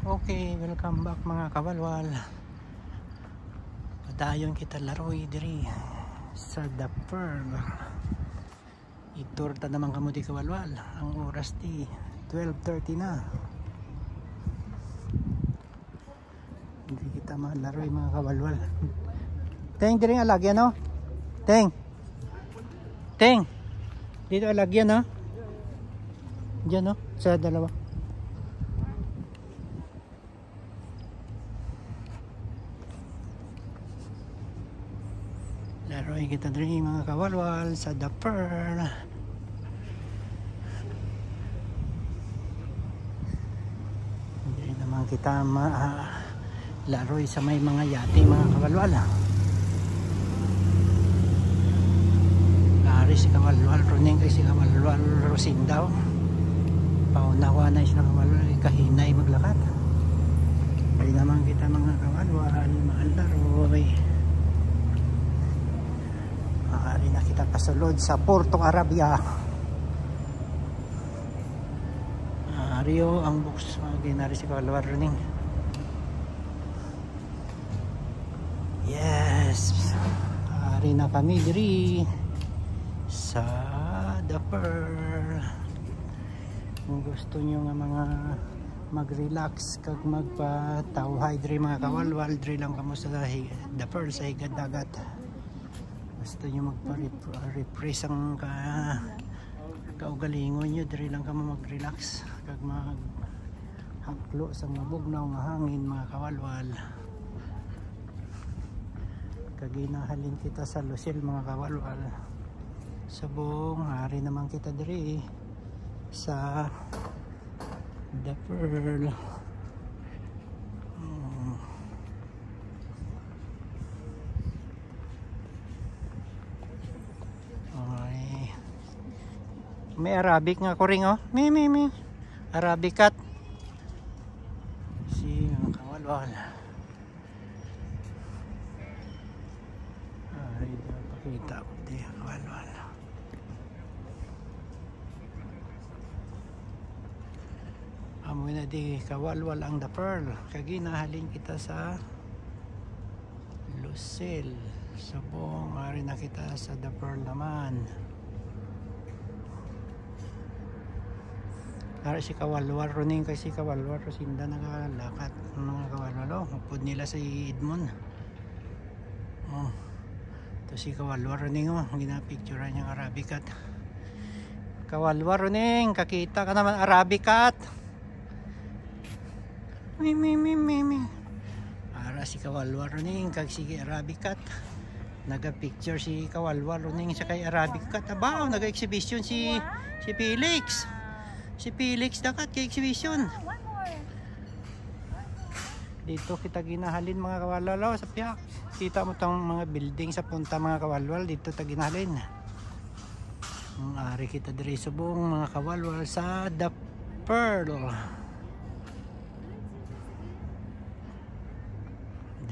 Okay, welcome back mga kawalwal. Padayon kita laroy diri sa The Pearl. Iturta naman kamo di kawalwal. Ang oras di 12:30 na. Hindi kita malaroy mga kawalwal. Teng diri alagyan no? Teng. Teng. Dito alagyan no? Diyan no? Sa dalawa. Laroy kita diri mga kawalwal sa The Pearl. Hindi naman kita laroy sa may mga yate mga kawalwal. Ari si kawalwal runing kay si kawalwal Rosindaw. Pauna-wa na siya kawalwal kahinay maglakad. Hindi naman kita mga kawalwal maalaroy. Maaari na kita pasulod sa Porto Arabia. Rio ang books ginari si kawalwal running. Yes, ari na kami diri sa The Pearl. Kung gusto nyo nga mga mag-relax kag magpatawhay diri mga kawalwal, diri lang kamo sa The Pearl sa higad dagat. Gusto nyo magpa-refresh ang kaugalingon nyo, diri lang kamo mag-relax kag maghaklo sa mabugnaw nga hangin mga kawalwal. Kaginahalin kita sa Lucille mga kawalwal. Subong hari naman kita diri sa The Pearl. May Arabic nga kuring oh. Mi. Arabic cat. Si mga kawalwal. Ay, pakita ko di kawalwal. Amoy na di kawalwal ang The Pearl. Kaginahalin kita sa Lucille. Subong ari na kita sa The Pearl naman. Para si kawalwal runing kasi kawalwal Rosinda nakalakat mga kawalwal upod nila si Edmond. To si kawalwal runing ginapicturean niyang Arabic cat. Kawalwal runing kakita ka naman Arabic cat. Mi. Para si kawalwal runing kag si Arabic cat. Naga-picture si kawalwal runing sa kay Arabic cat. Abaw naga-exhibition si Felix. Si Felix dakat kay exhibition. Dito kita ginahalin mga kawalwal sa piyak. Kita mo tang mga building sa punta mga kawalwal, dito ta ginahalin. Ang ari kita diri subong mga kawalwal sa The Pearl.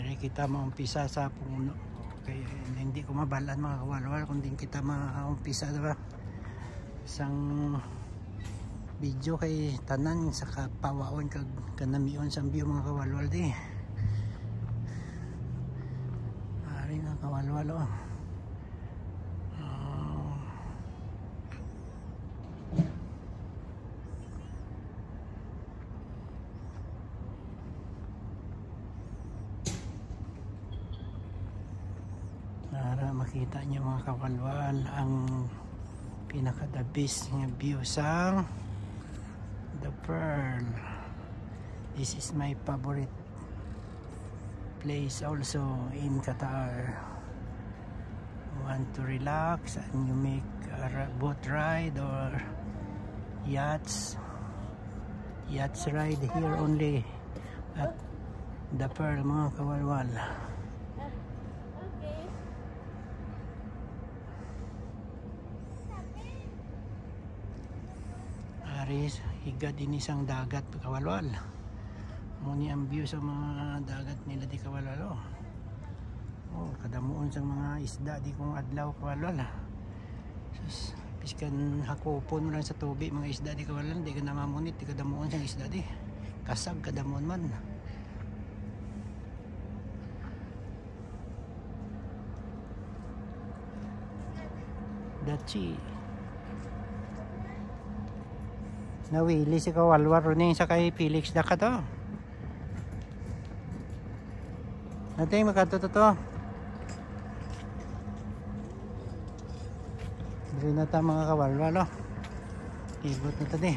Diri kita maumpisa sa puno. Kaya hindi ko mabalaan mga kawalwal kundi kita maumpisa diba? Isang video kay tanan sa kapawaon kag kanamion sa view mga kawalwal di. Ari na kawalwal para makita niyo mga kawalwal ang pinaka the best nga view sang The Pearl. This is my favorite place also in Qatar. Want to relax and you make a boat ride or yachts ride here only at The Pearl mga kawalwal. Aris higad din isang dagat kawalwal. Muni ang view sa mga dagat nila di kawalwal. Kadamuon sa mga isda di kong adlaw kawalwal. Sus, piskan hakupon mo lang sa tubig mga isda di kawalwal, di ka namamunit, di ka damuon sa isda di. kasag kadamon man. Dachi nawili si Kawalwar rin sa kay Felix Daka to. Natin magkatuto to. Dari na ta mga Kawalwar oh. Ibot na tadi.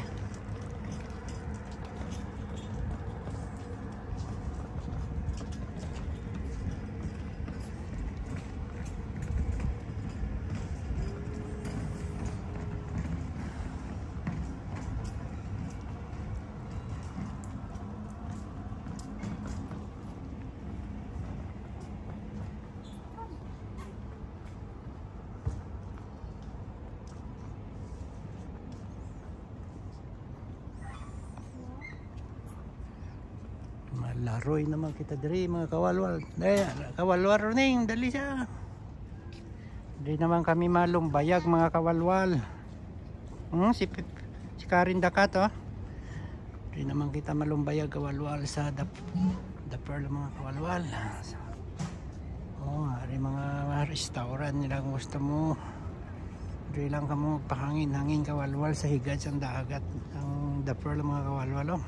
Laroy naman kita diri mga Kawalwal. Kawalwal ning dali siya. Di naman kami malumbayag mga Kawalwal. Si Karin Dakat oh. Di naman kita malumbayag Kawalwal sa the Pearl mga Kawalwal. Oh, ari mga restaurant nila kung gusto mo. Di lang kamo pahangin-hangin Kawalwal sa higad sa dagat ang the Pearl mga Kawalwal oh.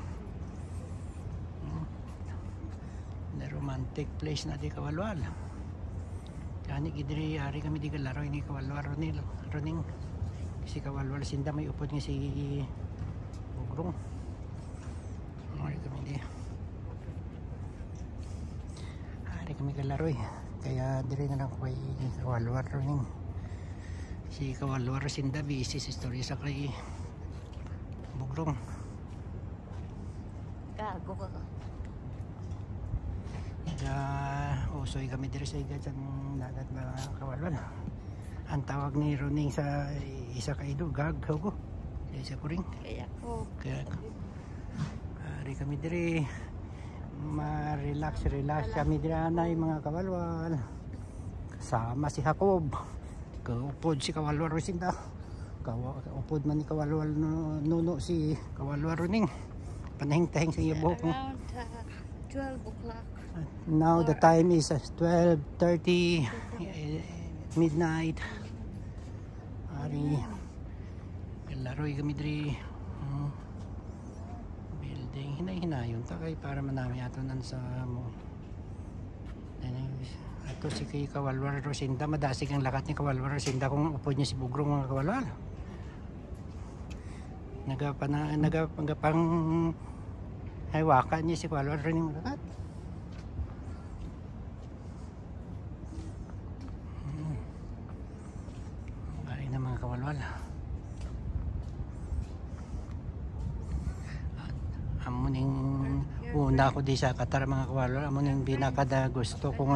Romantic place na di Kawalwal. Kani gidri ari kami di kalaro ini Kawalwal runing. Si Kawalwal sinda may upod nga si Bugrong. Ari kami di. Ari kami kalaro kaya diri na lang kay Kawalwal runing. Si Kawalwal sinda busy sa story sa kay Bugrong. Gago ka. Usoy kami diri sa higad sa dagat mga Kawalwal. Ang tawag ni Roning sa isa ka ido gaghaw ko sa kuring Kaya ko ari kami diri ma-relax kami diri anay mga Kawalwal. Kasama si Jacob kaupod si Kawalwal Rosinda kaupod man ni Kawalwal nuno si Kawalwal Roning panahing-tahing sa iya buhok mo. 12 o'clock. Now the time is 12:30 midnight. Ari laroy kami diri building hinay-hinayon ta kay para manami ato nan sa mo. Ato si kay Kawalwal Rosinda madasig ang lakat ni Kawalwal Rosinda kung upod niya si Bugrong mga Kawalwal. Nagapang haywakan niya si Kawalwal rin lakat. Kawalwal. Amuning una ko di sa Qatar mga Kawalwal. Amuning binakada gusto kong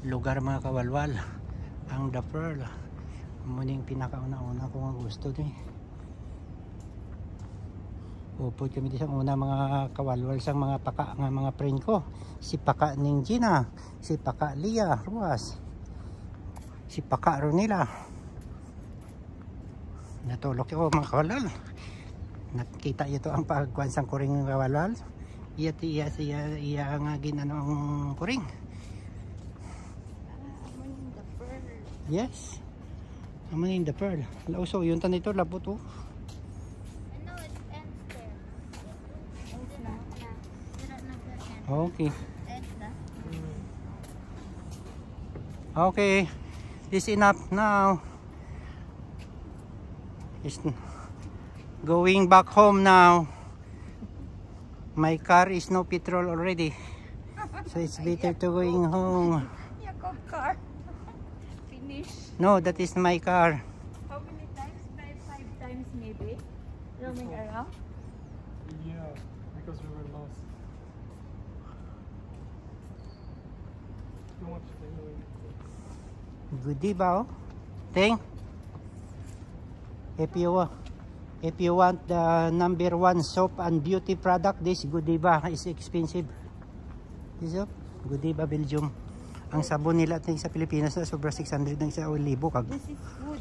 lugar mga Kawalwal. Ang The Pearl. Amuning pinakauna-una ko nga gusto di. Upod kami di sa una mga Kawalwal sang mga paka nga mga friend ko. Si Paka Ning Gina, si Paka Lia Ruas, si Paka Ronila. Natulog ko mga Kawalwal. Nakita ito ang pagkuhan sang kuring Kawalwal. Iya nga ginanong kuring. Amoning the Pearl. Yes. Amoning the Pearl. Lauso yun tan ito labot oh. No, it ends there. Ends na. Okay. Ends na. Okay. This enough now. Is going back home now. My car is no petrol already, so it's better to going home. Your car. Finish. No, that is my car. How many times? Five times maybe. Roaming around. Yeah, because we were lost. Too much anyway. Good diba oh? Ting? If you want the #1 soap and beauty product, this Godiva is expensive. This is Godiva Belgium. Ang sabon nila sa Pilipinas na sobra 600 ng sa 1,000 kag. This is food.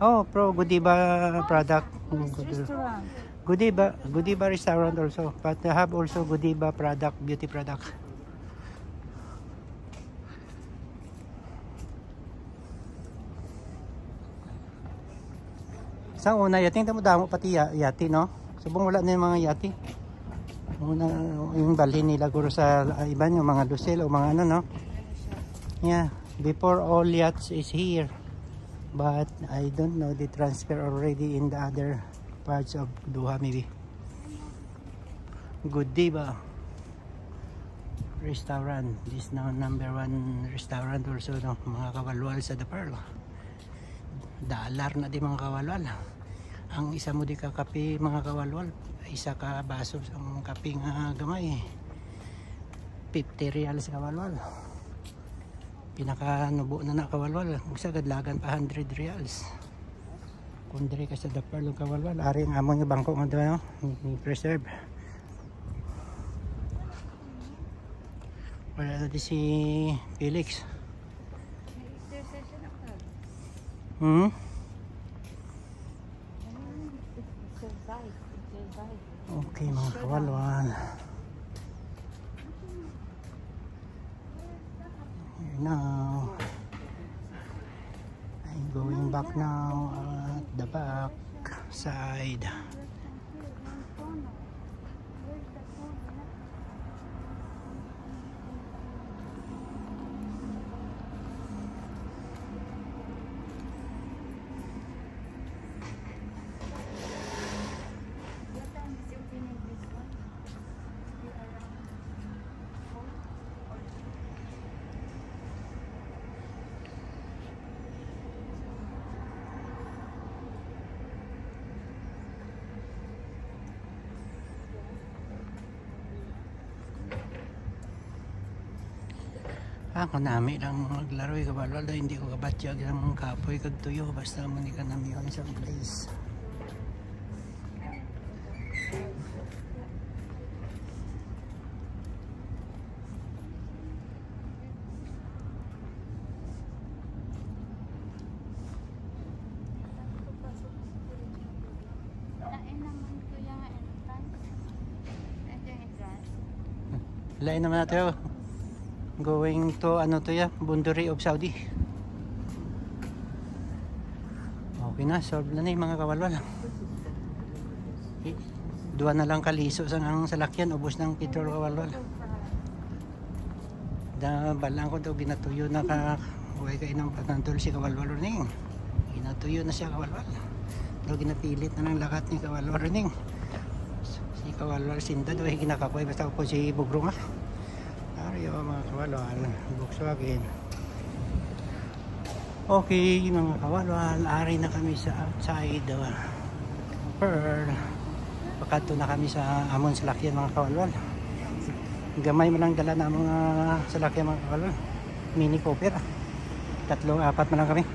Oh, pro Godiva product. This restaurant. Godiva restaurant also, but they have also Godiva product, beauty product. Sa una, yati, mo damo pati yati, no? Subong wala na yung mga yati. Una, yung balhin nila guro sa iba yung mga Lucille o mga ano, no? Yeah, before all yachts is here. But I don't know, they transfer already in the other parts of Doha maybe. Godiva restaurant. This now #1 restaurant also, no? Mga kawalwal sa The Pearl. Dalar na di mga kawalwal. Ang isa mo di ka kape mga kawalwal, isa ka baso ang kape nga gamay, 50 reals kawalwal. Pinaka nubo na kawalwal, isa gadlagan pa 100 reals. Kung dire ka sa The Pearl kawalwal, ari ang amon nga bangko nga daw, ni preserve. Wala na di si Felix. Okay mga kawalwal, here now, I'm going back now at the back side. Ako nami lang maglaro kawalwal, hindi ko kabatyag ng kapoy kag tuyo basta mo ni ka nami sa place. Lain naman natin going to ano to ya, boundary of Saudi. Okay na, solve na yung mga kawalwal. Dua na lang kaliso sa ang salakyan, ubos ng petrol kawalwal. Da balang ko to ginatuyo na ka huwag kayo ng patantol si kawalwal ring. Ginatuyo na siya kawalwal. Do ginapilit na ng lakat ni kawalwal ring. Si kawalwal sinda do ginakapoy basta ko si Bugruma. Ariyo mga kawalwal, Volkswagen. Okay mga kawalwal, ari na kami sa outside Pearl. Pakato na kami sa amon salakyan mga kawalwal. Gamay man lang dala na mga salakyan mga kawalwal. Mini Cooper. 3-4 man lang kami.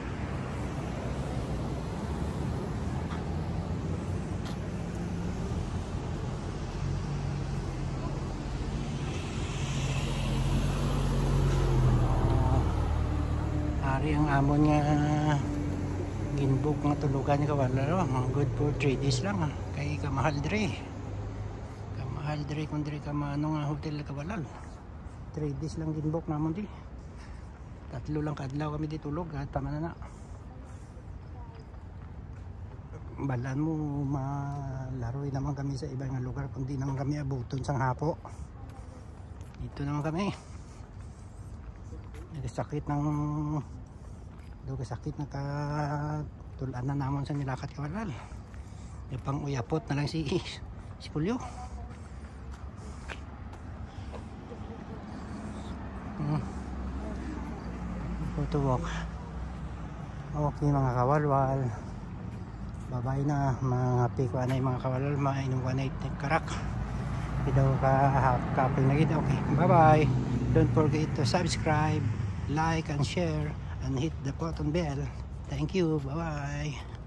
Ari ang amon nga ginbook nga tulugan ni kawalwal, good for 3 days lang kay kamahal dire. Kamahal dire kung dire ka maano nga hotel kawalwal. 3 days lang ginbook namon di. 3 lang kadlaw kami di tulog at tama na. Balan mo malaroy naman kami sa ibang lugar kundi naman kami abuton sang hapo. Dito naman kami. Nagkasakit ng sakit na tulan na naman sa nilakat kawalwal. Yung pang uyapot na lang si Kulyo. Photo walk. Okay mga kawalwal, babay na mga piko anay mga kawalwal, mainom ko anay karak daw ka kaping na gid. Okay, bye bye. Don't forget to subscribe, like and share and hit the button bell. Thank you. Bye bye.